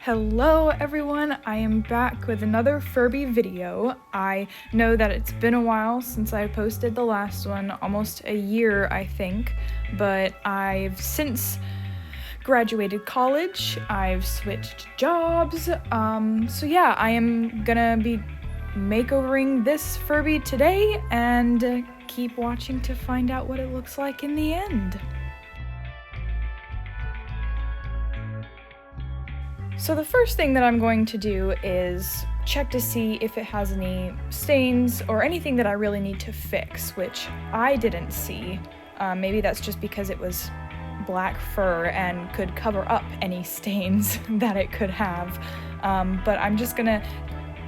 Hello everyone, I am back with another Furby video. I know that it's been a while since I posted the last one, almost a year I think, but I've since graduated college, I've switched jobs, so yeah, I am gonna be makeovering this Furby today and keep watching to find out what it looks like in the end. So the first thing that I'm going to do is check to see if it has any stains or anything that I really need to fix, which I didn't see. Maybe that's just because it was black fur and could cover up any stains that it could have. But I'm just gonna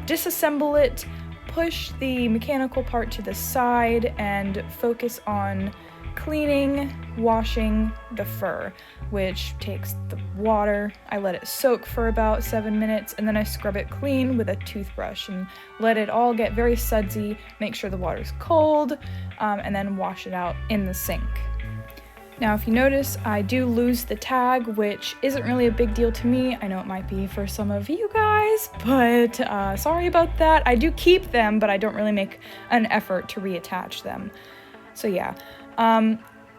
disassemble it, push the mechanical part to the side, and focus on cleaning, washing the fur, which takes the water. I let it soak for about 7 minutes, and then I scrub it clean with a toothbrush and let it all get very sudsy, make sure the water's cold, and then wash it out in the sink. Now, if you notice, I do lose the tag, which isn't really a big deal to me. I know it might be for some of you guys, but sorry about that. I do keep them, but I don't really make an effort to reattach them. So yeah.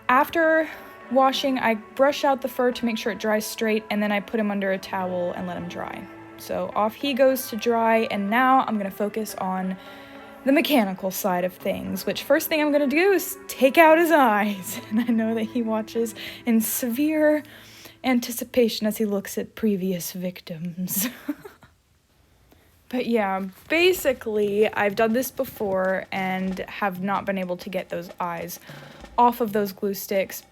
After washing, I brush out the fur to make sure it dries straight, and then I put him under a towel and let him dry. So off he goes to dry, and now I'm gonna focus on the mechanical side of things, which first thing I'm gonna do is take out his eyes. And I know that he watches in severe anticipation as he looks at previous victims. But yeah, basically, I've done this before and have not been able to get those eyes off of those glue sticks,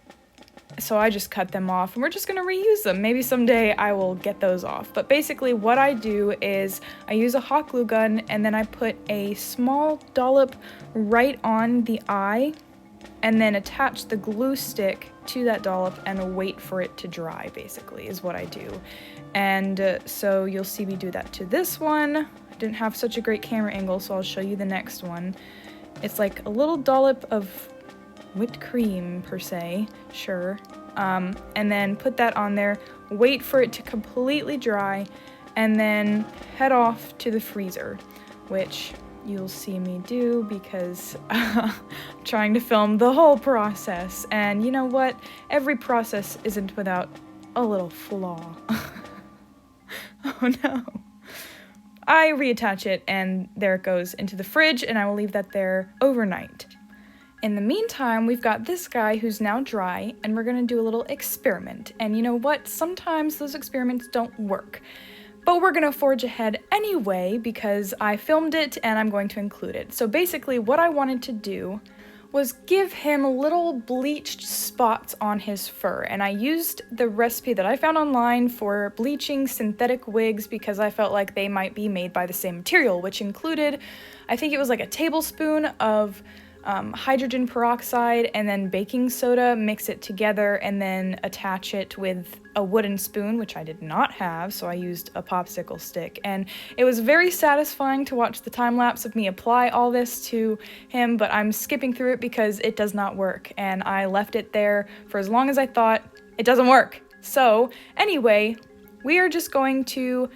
so I just cut them off, and we're just gonna reuse them. Maybe someday I will get those off. But basically what I do is I use a hot glue gun, and then I put a small dollop right on the eye, and then attach the glue stick to that dollop and wait for it to dry, basically, is what I do. And so you'll see me do that to this one. I didn't have such a great camera angle, so I'll show you the next one. It's like a little dollop of whipped cream, per se, sure. And then put that on there, wait for it to completely dry, and then head off to the freezer, which you'll see me do because I'm trying to film the whole process. And you know what? Every process isn't without a little flaw. Oh no. I reattach it, and there it goes into the fridge, and I will leave that there overnight. In the meantime, we've got this guy who's now dry, and we're gonna do a little experiment. And you know what? Sometimes those experiments don't work. But we're gonna forge ahead anyway because I filmed it and I'm going to include it. So basically what I wanted to do was give him little bleached spots on his fur. And I used the recipe that I found online for bleaching synthetic wigs because I felt like they might be made by the same material, which included, I think it was like a tablespoon of hydrogen peroxide and then baking soda, mix it together, and then attach it with a wooden spoon, which I did not have, so I used a popsicle stick. And it was very satisfying to watch the time lapse of me apply all this to him, but I'm skipping through it because it does not work, and I left it there for as long as I thought. It doesn't work. So anyway, we are just going to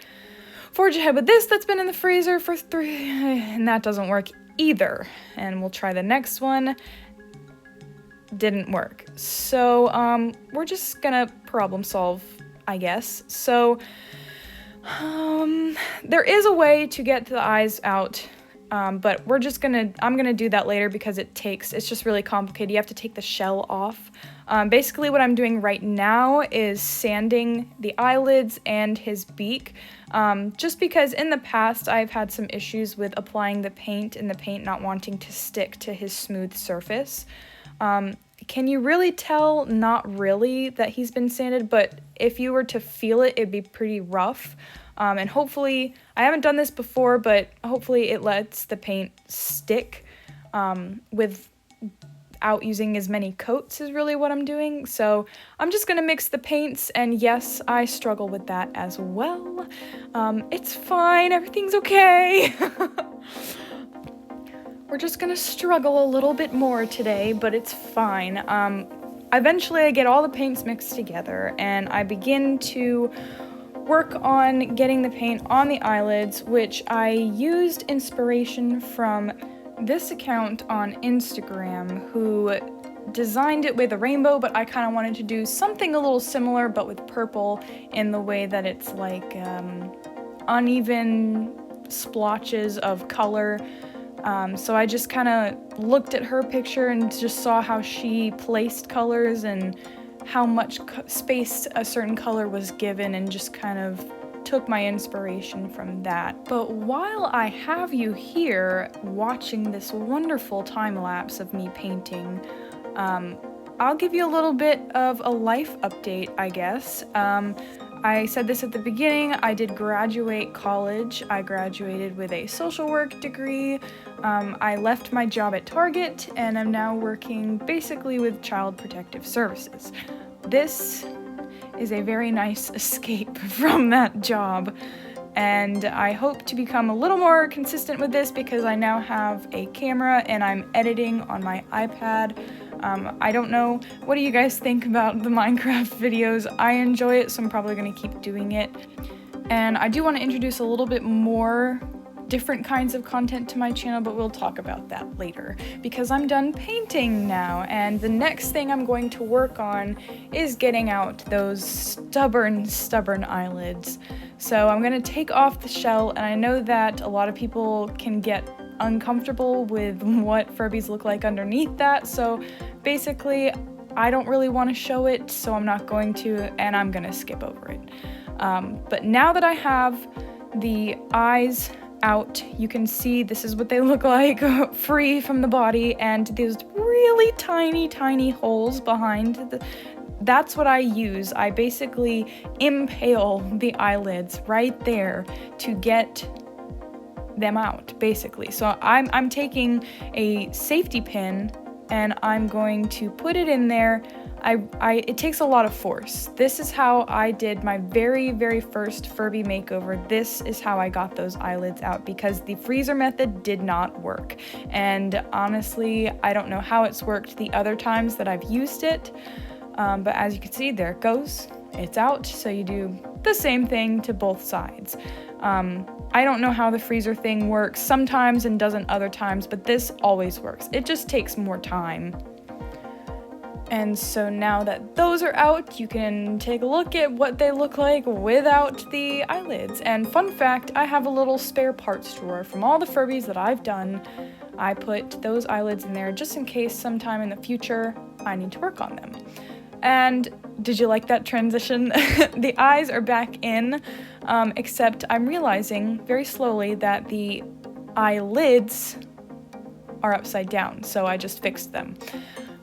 forge ahead with this that's been in the freezer for 3, and that doesn't work either. And we'll try the next one. Didn't work. So we're just gonna problem solve, I guess. So there is a way to get the eyes out, but I'm gonna do that later because it's just really complicated. You have to take the shell off. Basically what I'm doing right now is sanding the eyelids and his beak, just because in the past I've had some issues with applying the paint and the paint not wanting to stick to his smooth surface. Can you really tell? Not really, that he's been sanded, but if you were to feel it, it'd be pretty rough. And hopefully, I haven't done this before, but hopefully it lets the paint stick without using as many coats is really what I'm doing. So I'm just gonna mix the paints, and yes, I struggle with that as well. It's fine, everything's okay. We're just gonna struggle a little bit more today, but it's fine. Eventually I get all the paints mixed together and I begin to work on getting the paint on the eyelids, which I used inspiration from this account on Instagram who designed it with a rainbow, but I kind of wanted to do something a little similar but with purple in the way that it's like uneven splotches of color. So I just kind of looked at her picture and just saw how she placed colors and how much space a certain color was given, and just kind of took my inspiration from that. But while I have you here watching this wonderful time lapse of me painting, I'll give you a little bit of a life update, I guess. I said this at the beginning, I did graduate college. I graduated with a social work degree. I left my job at Target and I'm now working basically with Child Protective Services. This is a very nice escape from that job, and I hope to become a little more consistent with this because I now have a camera and I'm editing on my iPad. I don't know, what do you guys think about the Minecraft videos? I enjoy it, so I'm probably going to keep doing it. And I do want to introduce a little bit more different kinds of content to my channel, but we'll talk about that later because I'm done painting now, and the next thing I'm going to work on is getting out those stubborn eyelids. So I'm going to take off the shell, and I know that a lot of people can get uncomfortable with what Furbies look like underneath that, so basically I don't really want to show it, so I'm not going to, and I'm gonna skip over it. But now that I have the eyes out, you can see this is what they look like free from the body, and these really tiny holes behind that's what I use. I basically impale the eyelids right there to get them out, basically. So I'm taking a safety pin and I'm going to put it in there. It takes a lot of force. This is how I did my very first Furby makeover. This is how I got those eyelids out because the freezer method did not work. And honestly, I don't know how it's worked the other times that I've used it. But as you can see, there it goes. It's out. So you do the same thing to both sides. I don't know how the freezer thing works sometimes and doesn't other times, but this always works. It just takes more time. And so now that those are out, you can take a look at what they look like without the eyelids. And fun fact, I have a little spare parts drawer from all the Furbies that I've done. I put those eyelids in there just in case sometime in the future I need to work on them. And did you like that transition? The eyes are back in, except I'm realizing very slowly that the eyelids are upside down, so I just fixed them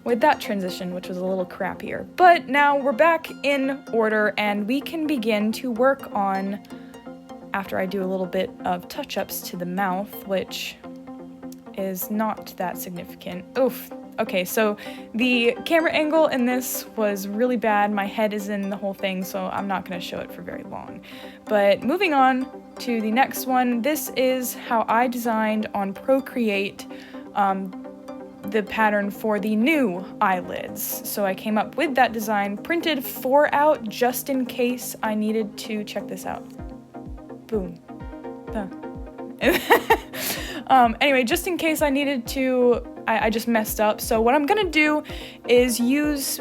with that transition, which was a little crappier. But now we're back in order and we can begin to work on, after I do a little bit of touch-ups to the mouth, which is not that significant. Oof. Okay, so the camera angle in this was really bad. My head is in the whole thing, so I'm not going to show it for very long. But moving on to the next one, this is how I designed on Procreate the pattern for the new eyelids. So I came up with that design, printed 4 out just in case I needed to check this out. Boom. Anyway, just in case I needed to, I just messed up. So what I'm gonna do is use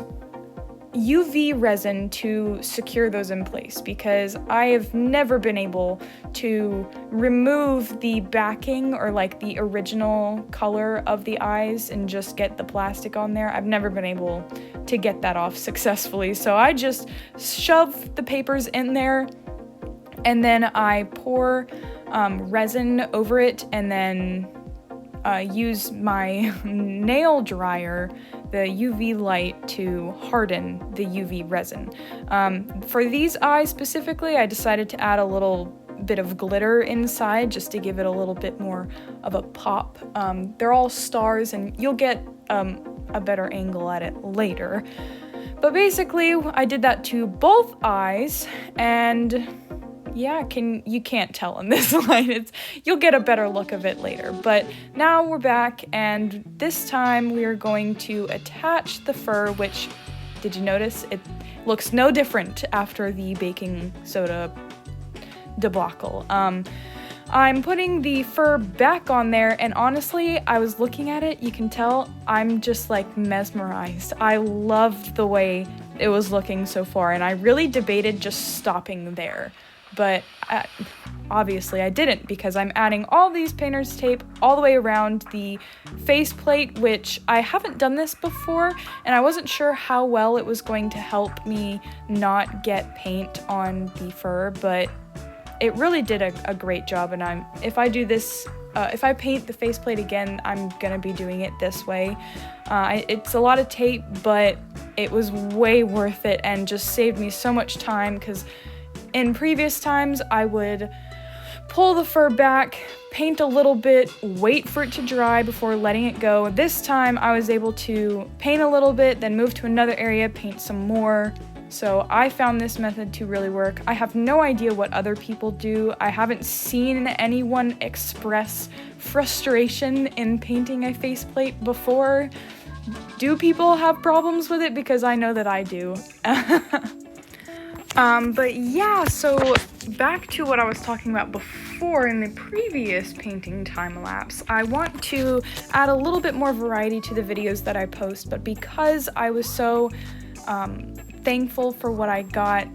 UV resin to secure those in place because I have never been able to remove the backing or like the original color of the eyes and just get the plastic on there. I've never been able to get that off successfully. So I just shove the papers in there and then I pour resin over it and then use my nail dryer, the UV light, to harden the UV resin. For these eyes specifically, I decided to add a little bit of glitter inside just to give it a little bit more of a pop. They're all stars and you'll get a better angle at it later. But basically, I did that to both eyes and yeah, you can't tell in this light. You'll get a better look of it later. But now we're back, and this time we are going to attach the fur, which, did you notice? It looks no different after the baking soda debacle. I'm putting the fur back on there, and honestly, I was looking at it, you can tell I'm just like mesmerized. I loved the way it was looking so far, and I really debated just stopping there, but obviously I didn't, because I'm adding all these painter's tape all the way around the faceplate, which I haven't done this before, and I wasn't sure how well it was going to help me not get paint on the fur, but it really did a great job. And if I do this, if I paint the faceplate again, I'm gonna be doing it this way. It's a lot of tape, but it was way worth it and just saved me so much time, because in previous times I would pull the fur back, paint a little bit, wait for it to dry before letting it go. This time I was able to paint a little bit, then move to another area, paint some more. So I found this method to really work. I have no idea what other people do. I haven't seen anyone express frustration in painting a faceplate before. Do people have problems with it? Because I know that I do. But yeah, so back to what I was talking about before in the previous painting time-lapse. I want to add a little bit more variety to the videos that I post, but because I was so thankful for what I got,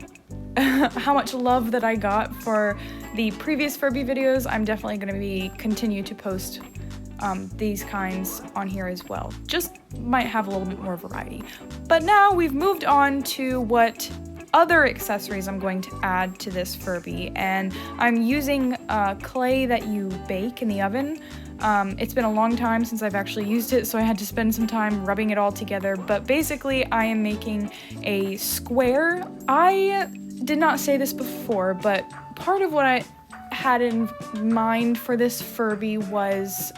how much love that I got for the previous Furby videos, I'm definitely going to be continue to post these kinds on here as well. Just might have a little bit more variety. But now we've moved on to what other accessories I'm going to add to this Furby, and I'm using clay that you bake in the oven. It's been a long time since I've actually used it, so I had to spend some time rubbing it all together, but basically I am making a square. I did not say this before, but part of what I had in mind for this Furby was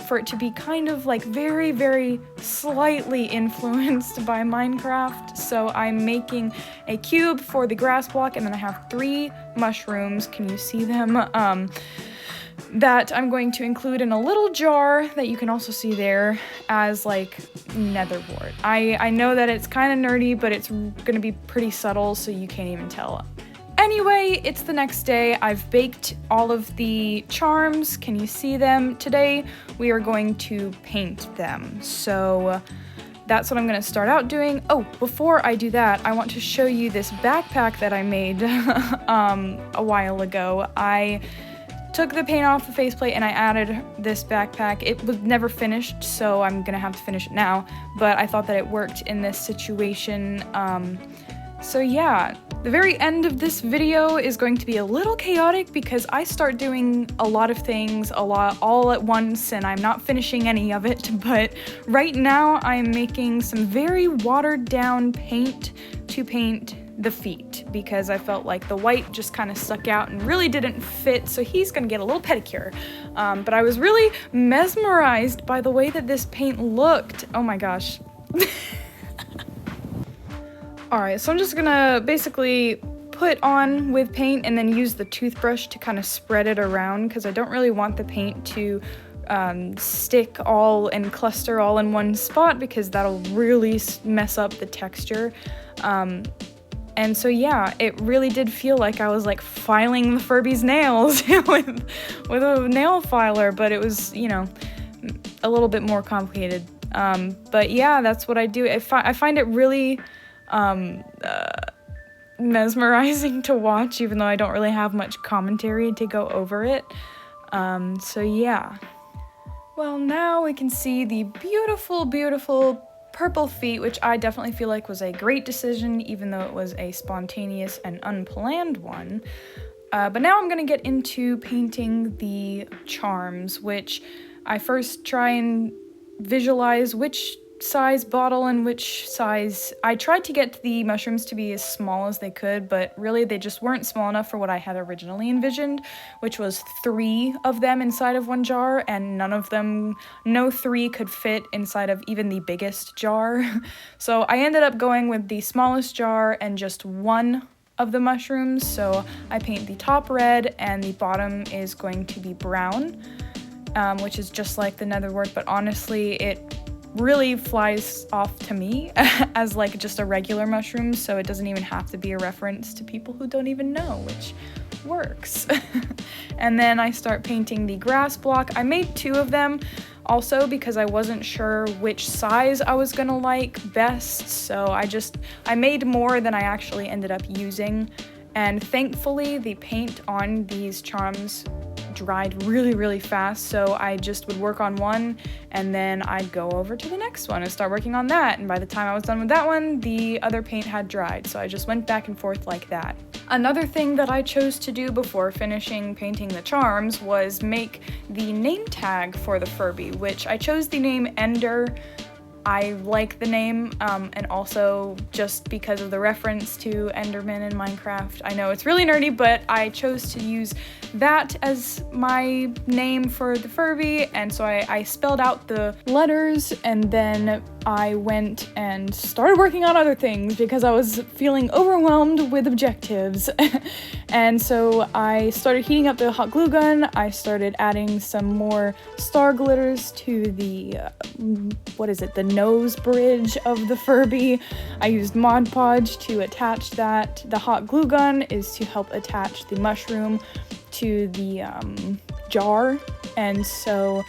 for it to be kind of like very, very slightly influenced by Minecraft. So I'm making a cube for the grass block, and then I have 3 mushrooms. Can you see them? That I'm going to include in a little jar that you can also see there as like nether wart. I know that it's kind of nerdy, but it's gonna be pretty subtle, so you can't even tell. Anyway, it's the next day. I've baked all of the charms. Can you see them? Today we are going to paint them. So that's what I'm going to start out doing. Oh, before I do that, I want to show you this backpack that I made a while ago. I took the paint off the faceplate and I added this backpack. It was never finished, so I'm going to have to finish it now, but I thought that it worked in this situation. So yeah, the very end of this video is going to be a little chaotic because I start doing a lot of things all at once, and I'm not finishing any of it, but right now I'm making some very watered down paint to paint the feet because I felt like the white just kind of stuck out and really didn't fit, so he's gonna get a little pedicure. But I was really mesmerized by the way that this paint looked. Oh my gosh. Alright, so I'm just gonna basically put on with paint and then use the toothbrush to kind of spread it around because I don't really want the paint to stick all and cluster all in one spot because that'll really mess up the texture. And so yeah, it really did feel like I was like filing the Furby's nails with a nail filer, but it was, you know, a little bit more complicated. But yeah, that's what I do. I find it really mesmerizing to watch, even though I don't really have much commentary to go over it. So yeah. Well, now we can see the beautiful, beautiful purple feet, which I definitely feel like was a great decision, even though it was a spontaneous and unplanned one. But now I'm gonna get into painting the charms, which I first try and visualize which size bottle and which size. I tried to get the mushrooms to be as small as they could, but really they just weren't small enough for what I had originally envisioned, which was 3 of them inside of one jar, and no 3 could fit inside of even the biggest jar. So I ended up going with the smallest jar and just 1 of the mushrooms. So I paint the top red and the bottom is going to be brown, which is just like the nether wart, but honestly it really flies off to me as like just a regular mushroom, so it doesn't even have to be a reference to people who don't even know, which works. And then I start painting the grass block. I made 2 of them also because I wasn't sure which size I was gonna like best, so I made more than I actually ended up using. And thankfully the paint on these charms dried really fast, so I just would work on one and then I'd go over to the next one and start working on that, and by the time I was done with that one, the other paint had dried, so I just went back and forth like that. Another thing that I chose to do before finishing painting the charms was make the name tag for the Furby, which I chose the name Ender. I like the name, and also just because of the reference to Enderman in Minecraft. I know it's really nerdy, but I chose to use that as my name for the Furby, and so I spelled out the letters, and then I went and started working on other things because I was feeling overwhelmed with objectives. And so I started heating up the hot glue gun. I started adding some more star glitters to the, the nose bridge of the Furby. I used Mod Podge to attach that. The hot glue gun is to help attach the mushroom to the jar, and so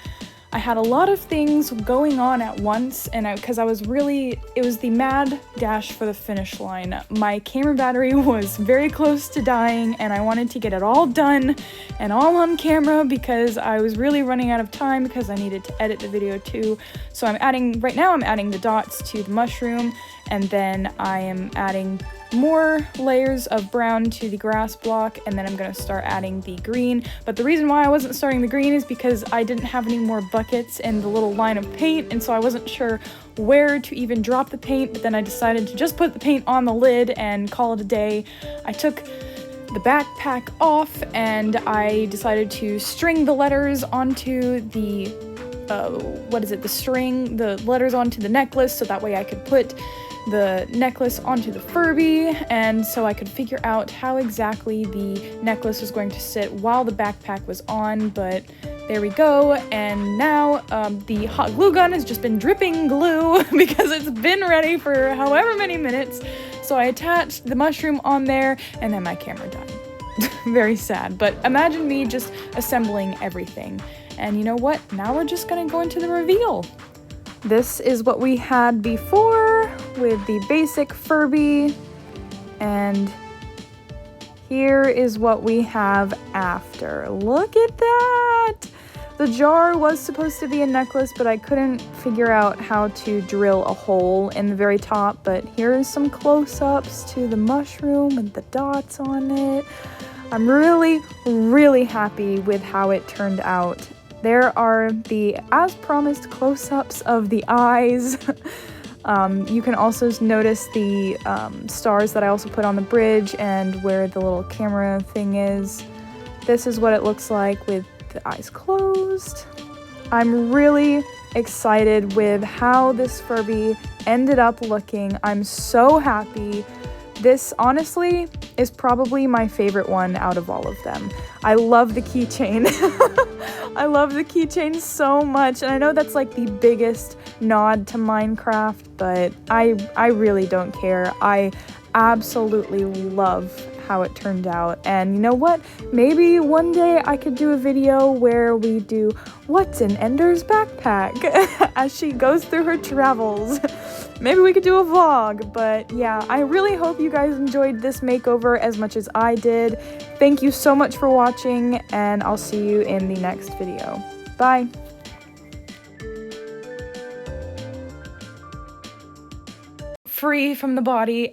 I had a lot of things going on at once, and because it was the mad dash for the finish line. My camera battery was very close to dying, and I wanted to get it all done and all on camera because I was really running out of time because I needed to edit the video too. So right now I'm adding the dots to the mushroom, and then I am adding more layers of brown to the grass block, and then I'm gonna start adding the green. But the reason why I wasn't starting the green is because I didn't have any more buckets in the little line of paint, and so I wasn't sure where to even drop the paint, but then I decided to just put the paint on the lid and call it a day. I took the backpack off and I decided to string the letters onto the the letters onto the necklace, so that way I could put the necklace onto the Furby, and so I could figure out how exactly the necklace was going to sit while the backpack was on. But there we go, and now the hot glue gun has just been dripping glue because it's been ready for however many minutes. So I attached the mushroom on there, and then my camera died. Very sad, but imagine me just assembling everything. And you know what? Now we're just gonna go into the reveal. This is what we had before with the basic Furby, and here is what we have after. Look at that! The jar was supposed to be a necklace, but I couldn't figure out how to drill a hole in the very top, but here's some close-ups to the mushroom and the dots on it. I'm really happy with how it turned out. There are the, as promised, close-ups of the eyes. You can also notice the stars that I also put on the bridge and where the little camera thing is. This is what it looks like with the eyes closed. I'm really excited with how this Furby ended up looking. I'm so happy. This, honestly, is probably my favorite one out of all of them. I love the keychain. I love the keychain so much, and I know that's like the biggest nod to Minecraft, but I really don't care. I absolutely love how it turned out, and you know what? Maybe one day I could do a video where we do what's in Ender's backpack as she goes through her travels. Maybe we could do a vlog, but yeah, I really hope you guys enjoyed this makeover as much as I did. Thank you so much for watching, and I'll see you in the next video. Bye! Free from the body